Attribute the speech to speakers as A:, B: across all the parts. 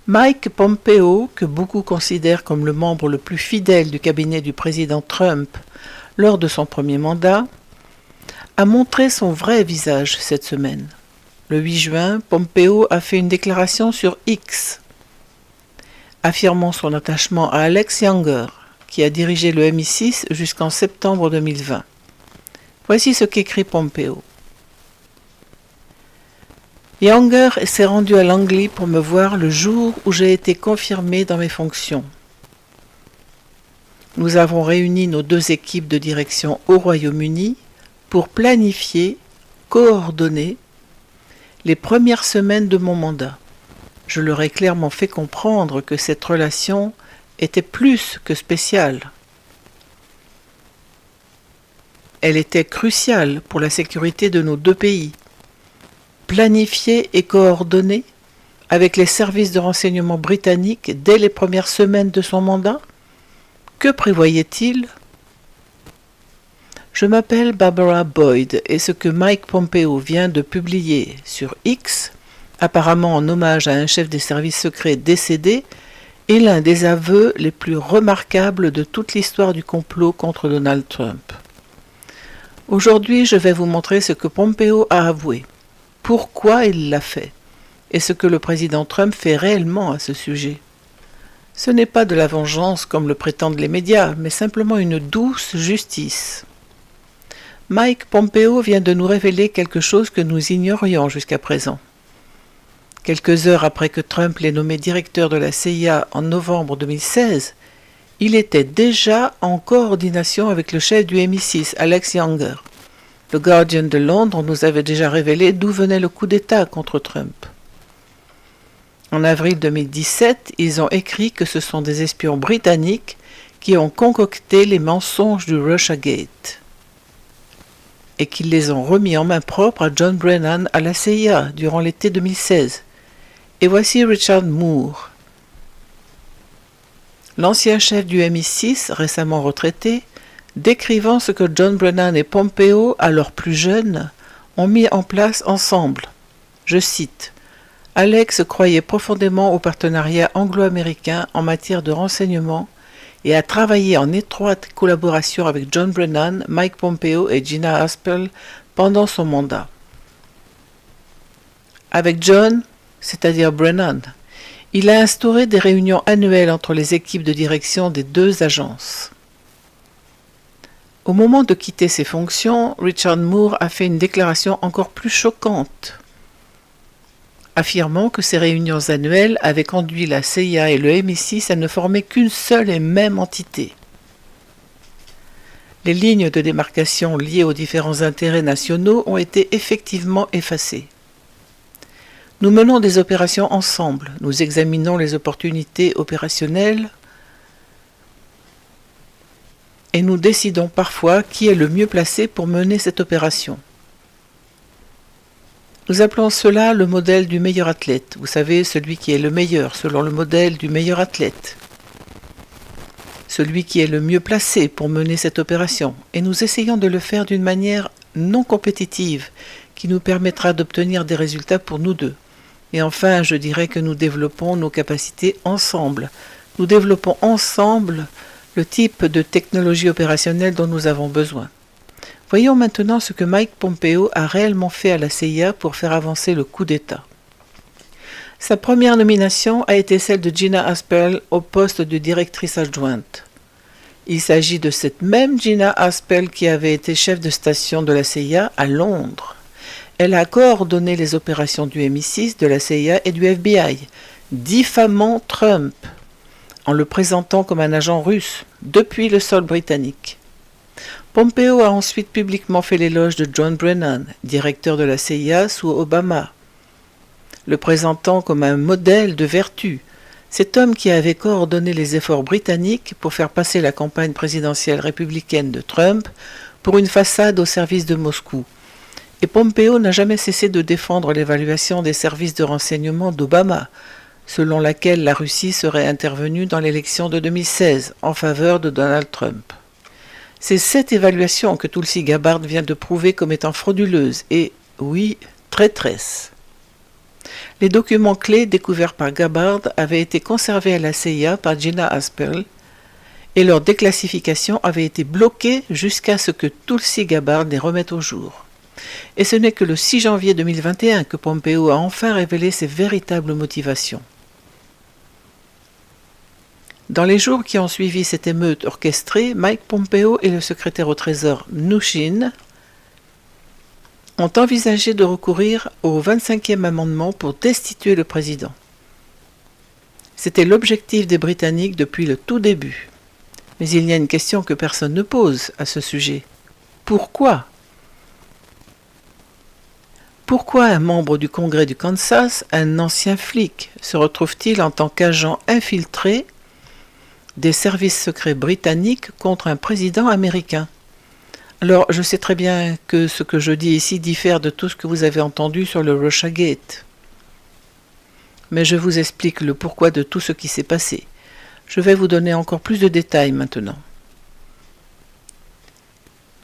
A: Mike Pompeo, que beaucoup considèrent comme le membre le plus fidèle du cabinet du président Trump lors de son premier mandat, a montré son vrai visage cette semaine. Le 8 juin, Pompeo a fait une déclaration sur X, affirmant son attachement à Alex Younger, qui a dirigé le MI6 jusqu'en septembre 2020. Voici ce qu'écrit Pompeo. Younger s'est rendu à Langley pour me voir le jour où j'ai été confirmé dans mes fonctions. Nous avons réuni nos deux équipes de direction au Royaume-Uni pour planifier, coordonner les premières semaines de mon mandat. Je leur ai clairement fait comprendre que cette relation était plus que spéciale. Elle était cruciale pour la sécurité de nos deux pays. Planifié et coordonné avec les services de renseignement britanniques dès les premières semaines de son mandat? Que prévoyait-il? Je m'appelle Barbara Boyd et ce que Mike Pompeo vient de publier sur X, apparemment en hommage à un chef des services secrets décédé, est l'un des aveux les plus remarquables de toute l'histoire du complot contre Donald Trump. Aujourd'hui, je vais vous montrer ce que Pompeo a avoué, pourquoi il l'a fait, et ce que le président Trump fait réellement à ce sujet. Ce n'est pas de la vengeance comme le prétendent les médias, mais simplement une douce justice. Mike Pompeo vient de nous révéler quelque chose que nous ignorions jusqu'à présent. Quelques heures après que Trump l'ait nommé directeur de la CIA en novembre 2016, il était déjà en coordination avec le chef du MI6, Alex Younger. Le Guardian de Londres nous avait déjà révélé d'où venait le coup d'État contre Trump. En avril 2017, ils ont écrit que ce sont des espions britanniques qui ont concocté les mensonges du Russiagate et qu'ils les ont remis en main propre à John Brennan à la CIA durant l'été 2016. Et voici Richard Moore, l'ancien chef du MI6, récemment retraité, décrivant ce que John Brennan et Pompeo, alors plus jeunes, ont mis en place ensemble. Je cite, « Alex croyait profondément au partenariat anglo-américain en matière de renseignement et a travaillé en étroite collaboration avec John Brennan, Mike Pompeo et Gina Haspel pendant son mandat. Avec John, c'est-à-dire Brennan, il a instauré des réunions annuelles entre les équipes de direction des deux agences. Au moment de quitter ses fonctions, Richard Moore a fait une déclaration encore plus choquante, affirmant que ces réunions annuelles avaient conduit la CIA et le MI6 à ne former qu'une seule et même entité. Les lignes de démarcation liées aux différents intérêts nationaux ont été effectivement effacées. Nous menons des opérations ensemble, nous examinons les opportunités opérationnelles et nous décidons parfois qui est le mieux placé pour mener cette opération. Nous appelons cela le modèle du meilleur athlète, vous savez, celui qui est le meilleur selon le modèle du meilleur athlète. Celui qui est le mieux placé pour mener cette opération, et nous essayons de le faire d'une manière non compétitive, qui nous permettra d'obtenir des résultats pour nous deux. Et enfin, je dirais que nous développons nos capacités ensemble. Nous développons ensemble le type de technologie opérationnelle dont nous avons besoin. Voyons maintenant ce que Mike Pompeo a réellement fait à la CIA pour faire avancer le coup d'État. Sa première nomination a été celle de Gina Haspel au poste de directrice adjointe. Il s'agit de cette même Gina Haspel qui avait été chef de station de la CIA à Londres. Elle a coordonné les opérations du MI6, de la CIA et du FBI, diffamant Trump en le présentant comme un agent russe depuis le sol britannique. Pompeo a ensuite publiquement fait l'éloge de John Brennan, directeur de la CIA sous Obama, le présentant comme un modèle de vertu, cet homme qui avait coordonné les efforts britanniques pour faire passer la campagne présidentielle républicaine de Trump pour une façade au service de Moscou. Et Pompeo n'a jamais cessé de défendre l'évaluation des services de renseignement d'Obama, selon laquelle la Russie serait intervenue dans l'élection de 2016 en faveur de Donald Trump. C'est cette évaluation que Tulsi Gabbard vient de prouver comme étant frauduleuse et, oui, traîtresse. Les documents clés découverts par Gabbard avaient été conservés à la CIA par Gina Haspel et leur déclassification avait été bloquée jusqu'à ce que Tulsi Gabbard les remette au jour. Et ce n'est que le 6 janvier 2021 que Pompeo a enfin révélé ses véritables motivations. Dans les jours qui ont suivi cette émeute orchestrée, Mike Pompeo et le secrétaire au Trésor Mnuchin ont envisagé de recourir au 25e amendement pour destituer le président. C'était l'objectif des Britanniques depuis le tout début. Mais il y a une question que personne ne pose à ce sujet. Pourquoi ? Pourquoi un membre du Congrès du Kansas, un ancien flic, se retrouve-t-il en tant qu'agent infiltré des services secrets britanniques contre un président américain ? Alors, je sais très bien que ce que je dis ici diffère de tout ce que vous avez entendu sur le Russiagate. Mais je vous explique le pourquoi de tout ce qui s'est passé. Je vais vous donner encore plus de détails maintenant.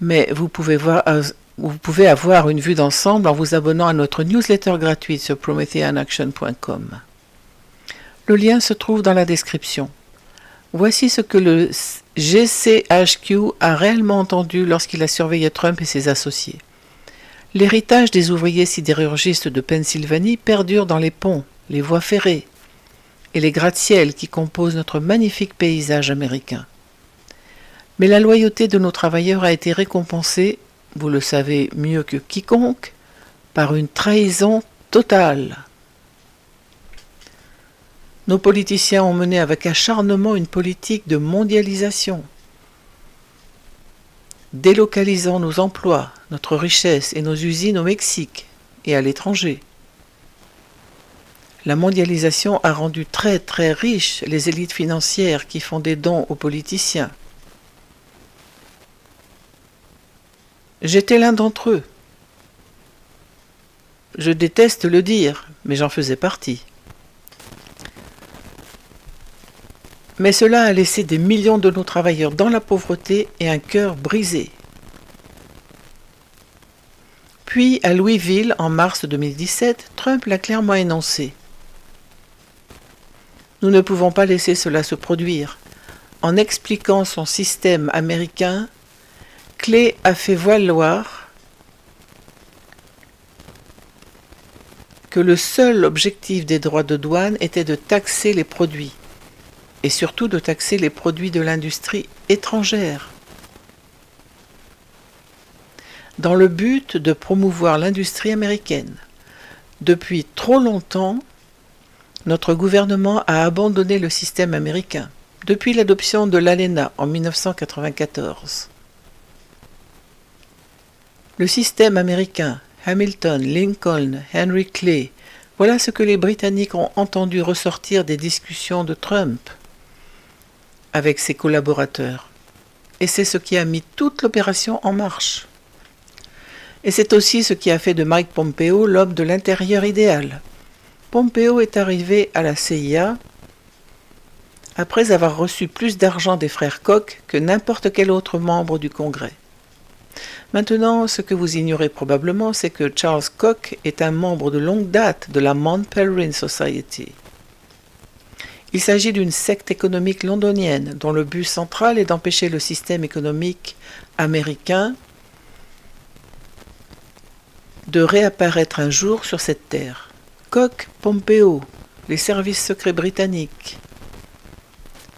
A: Mais vous pouvez avoir une vue d'ensemble en vous abonnant à notre newsletter gratuite sur prometheanaction.com. Le lien se trouve dans la description. Voici ce que le GCHQ a réellement entendu lorsqu'il a surveillé Trump et ses associés. L'héritage des ouvriers sidérurgistes de Pennsylvanie perdure dans les ponts, les voies ferrées et les gratte-ciels qui composent notre magnifique paysage américain. Mais la loyauté de nos travailleurs a été récompensée, vous le savez mieux que quiconque, par une trahison totale. Nos politiciens ont mené avec acharnement une politique de mondialisation, délocalisant nos emplois, notre richesse et nos usines au Mexique et à l'étranger. La mondialisation a rendu très très riches les élites financières qui font des dons aux politiciens. J'étais l'un d'entre eux. Je déteste le dire, mais j'en faisais partie. Mais cela a laissé des millions de nos travailleurs dans la pauvreté et un cœur brisé. Puis, à Louisville, en mars 2017, Trump l'a clairement énoncé. Nous ne pouvons pas laisser cela se produire. En expliquant son système américain, Clay a fait valoir que le seul objectif des droits de douane était de taxer les produits, et surtout de taxer les produits de l'industrie étrangère, dans le but de promouvoir l'industrie américaine. Depuis trop longtemps, notre gouvernement a abandonné le système américain, depuis l'adoption de l'ALENA en 1994. Le système américain, Hamilton, Lincoln, Henry Clay, voilà ce que les Britanniques ont entendu ressortir des discussions de Trump avec ses collaborateurs. Et c'est ce qui a mis toute l'opération en marche. Et c'est aussi ce qui a fait de Mike Pompeo l'homme de l'intérieur idéal. Pompeo est arrivé à la CIA après avoir reçu plus d'argent des frères Koch que n'importe quel autre membre du Congrès. Maintenant, ce que vous ignorez probablement, c'est que Charles Koch est un membre de longue date de la Mount Pelerin Society. Il s'agit d'une secte économique londonienne dont le but central est d'empêcher le système économique américain de réapparaître un jour sur cette terre. Koch, Pompeo, les services secrets britanniques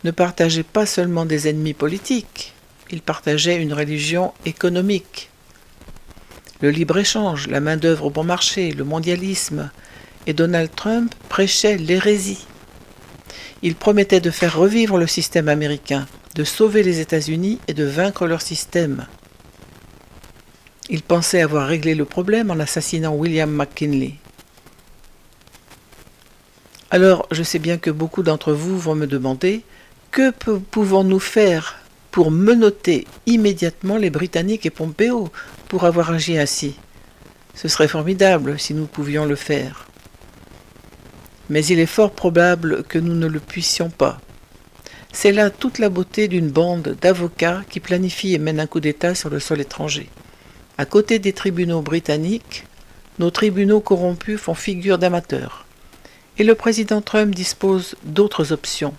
A: ne partageaient pas seulement des ennemis politiques, ils partageaient une religion économique. Le libre-échange, la main-d'œuvre au bon marché, le mondialisme, et Donald Trump prêchait l'hérésie. Il promettait de faire revivre le système américain, de sauver les États-Unis et de vaincre leur système. Il pensait avoir réglé le problème en assassinant William McKinley. Alors, je sais bien que beaucoup d'entre vous vont me demander que pouvons-nous faire pour menotter immédiatement les Britanniques et Pompeo pour avoir agi ainsi. Ce serait formidable si nous pouvions le faire. Mais il est fort probable que nous ne le puissions pas. C'est là toute la beauté d'une bande d'avocats qui planifie et mène un coup d'État sur le sol étranger. À côté des tribunaux britanniques, Nos tribunaux corrompus font figure d'amateurs. Et le président Trump dispose d'autres options,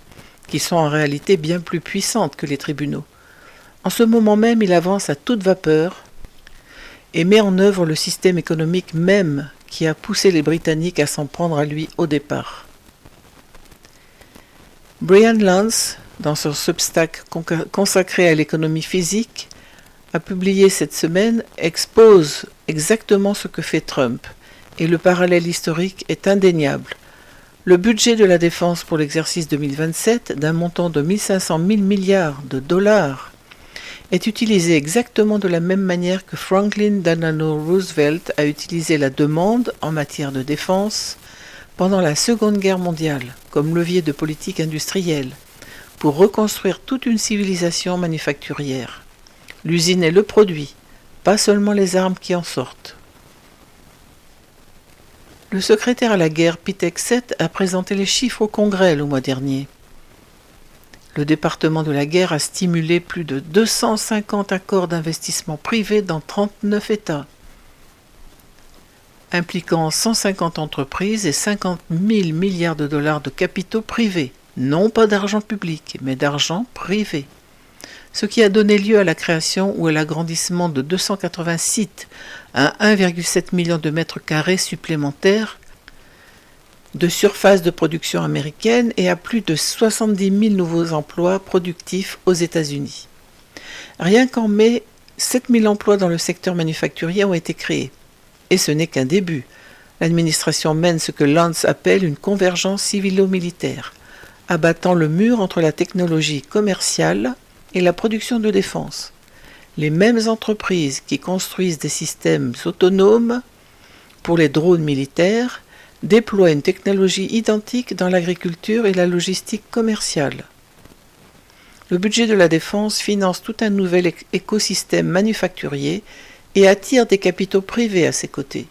A: qui sont en réalité bien plus puissantes que les tribunaux. En ce moment même, il avance à toute vapeur et met en œuvre le système économique même qui a poussé les Britanniques à s'en prendre à lui au départ. Brian Lance, dans son Substack consacré à l'économie physique, a publié cette semaine, expose exactement ce que fait Trump, et le parallèle historique est indéniable. Le budget de la défense pour l'exercice 2027, d'un montant de 1 500 000 milliards de dollars, est utilisé exactement de la même manière que Franklin Delano Roosevelt a utilisé la demande en matière de défense pendant la Seconde Guerre mondiale comme levier de politique industrielle pour reconstruire toute une civilisation manufacturière. L'usine est le produit, pas seulement les armes qui en sortent. Le secrétaire à la guerre Pete Hegseth a présenté les chiffres au Congrès le mois dernier. Le département de la guerre a stimulé plus de 250 accords d'investissement privés dans 39 États, impliquant 150 entreprises et 50 000 milliards de dollars de capitaux privés, non pas d'argent public, mais d'argent privé. Ce qui a donné lieu à la création ou à l'agrandissement de 280 sites à 1,7 million de mètres carrés supplémentaires de surface de production américaine et à plus de 70 000 nouveaux emplois productifs aux États-Unis. Rien qu'en mai, 7 000 emplois dans le secteur manufacturier ont été créés. Et ce n'est qu'un début. L'administration mène ce que Lance appelle une convergence civilo-militaire, abattant le mur entre la technologie commerciale et la production de défense. Les mêmes entreprises qui construisent des systèmes autonomes pour les drones militaires déploient une technologie identique dans l'agriculture et la logistique commerciale. Le budget de la défense finance tout un nouvel écosystème manufacturier et attire des capitaux privés à ses côtés.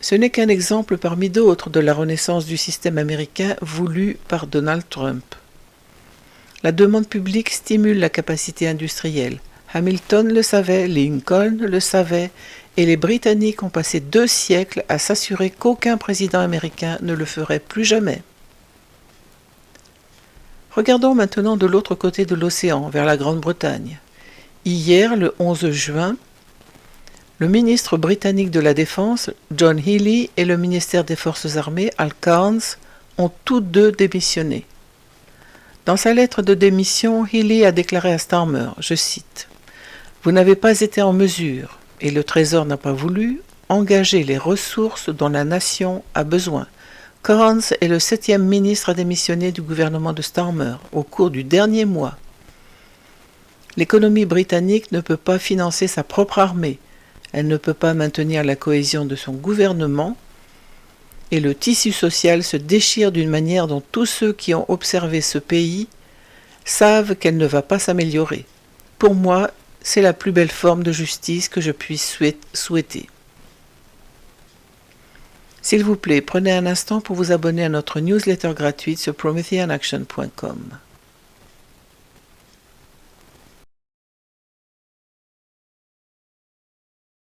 A: Ce n'est qu'un exemple parmi d'autres de la renaissance du système américain voulu par Donald Trump. La demande publique stimule la capacité industrielle. Hamilton le savait, Lincoln le savait, et les Britanniques ont passé 2 siècles à s'assurer qu'aucun président américain ne le ferait plus jamais. Regardons maintenant de l'autre côté de l'océan, vers la Grande-Bretagne. Hier, le 11 juin, le ministre britannique de la Défense, John Healey, et le ministère des Forces armées, Al Cairns, ont tous deux démissionné. Dans sa lettre de démission, Healey a déclaré à Starmer, je cite, « Vous n'avez pas été en mesure, et le Trésor n'a pas voulu, engager les ressources dont la nation a besoin. » Cairns est le 7e ministre à démissionner du gouvernement de Starmer au cours du dernier mois. L'économie britannique ne peut pas financer sa propre armée, elle ne peut pas maintenir la cohésion de son gouvernement, et le tissu social se déchire d'une manière dont tous ceux qui ont observé ce pays savent qu'elle ne va pas s'améliorer. Pour moi, c'est la plus belle forme de justice que je puisse souhaiter. S'il vous plaît, prenez un instant pour vous abonner à notre newsletter gratuite sur prometheanaction.com.